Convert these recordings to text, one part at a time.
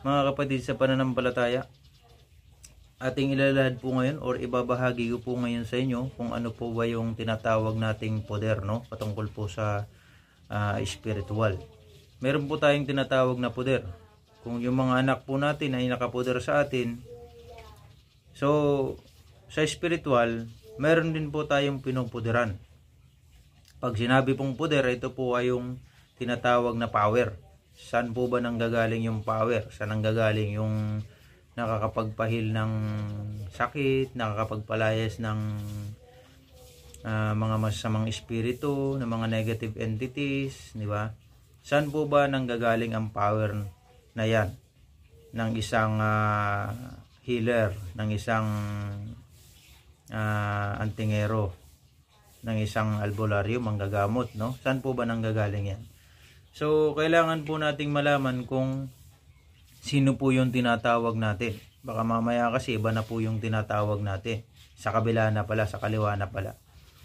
Mga kapatid sa pananampalataya, ating ilalahad po ngayon or ibabahagi ko po ngayon sa inyo kung ano po ba yung tinatawag nating poder, no? Patungkol po sa spiritual. Meron po tayong tinatawag na poder. Kung yung mga anak po natin ay nakapoder sa atin, so sa spiritual, meron din po tayong pinupoderan. Pag sinabi pong poder, ito po ay yung tinatawag na power. Saan po ba nanggagaling yung power? Saan nanggagaling yung nakakapagpahil ng sakit, nakakapagpalayas ng mga masasamang espiritu, ng mga negative entities, di ba? Saan po ba nanggagaling ang power na yan? Ng isang healer, ng isang antingero, ng isang albularyo, manggagamot, no? Saan po ba nanggagaling yan? So, kailangan po nating malaman kung sino po yung tinatawag natin. Baka mamaya kasi iba na po yung tinatawag natin. Sa kabila na pala, sa kaliwa na pala.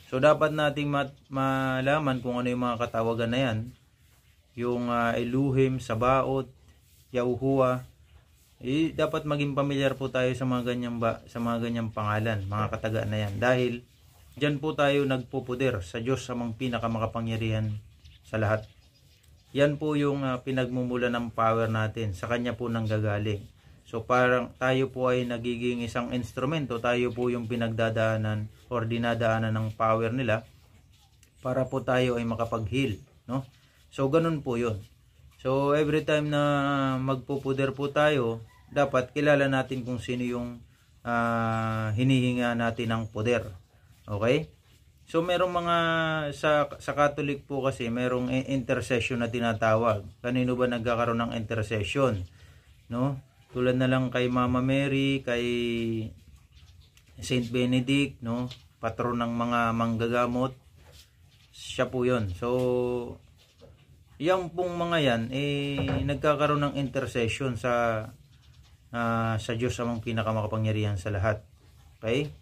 So, dapat nating malaman kung ano yung mga katawagan na yan. Yung Elohim, Sabaoth, Yahuwah. Dapat maging pamilyar po tayo sa mga ganyang pangalan, mga kataga na yan. Dahil, dyan po tayo nagpupuder sa Diyos sa mga pinakamakapangyarihan sa lahat. Yan po yung pinagmumula ng power natin. Sa Kanya po nanggagaling. So parang tayo po ay nagiging isang instrumento. Tayo po yung pinagdadaanan or dinadaanan ng power nila para po tayo ay makapag-heal, no? So ganun po yun. So every time na magpupuder po tayo, dapat kilala natin kung sino yung hinihinga natin ng poder. Okay? So merong mga sa Catholic po kasi merong intercession na tinatawag. Kanino ba nagkakaroon ng intercession? No? Tulad na lang kay Mama Mary, kay Saint Benedict, no? Patron ng mga manggagamot. Siya po 'yon. So yung pong mga yan nagkakaroon ng intercession sa Diyos sa mga pinakamakapangyarihan sa lahat. Okay?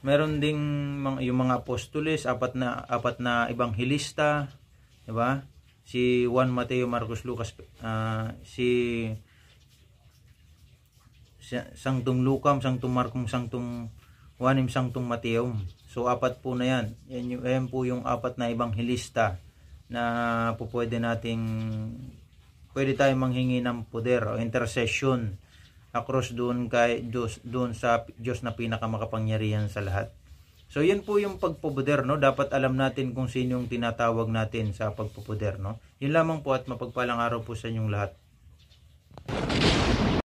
Meron ding yung mga apostoles, apat na ebanghelista, di ba? Si Juan, Mateo, Marcos, Lucas, si Sanctum Lucam, Sanctum Marcum, Sanctum Juanim, Sanctum Mateum. So apat po na yan. Yan po yung apat na ebanghelista na pwede tayong manghingi ng poder o intercession across doon sa Diyos na pinakamakapangyarihan sa lahat. So yun po yung pagpupuder, no? Dapat alam natin kung sino yung tinatawag natin sa pagpupuder, no? Yun lamang po at mapagpalang araw po sa inyong lahat.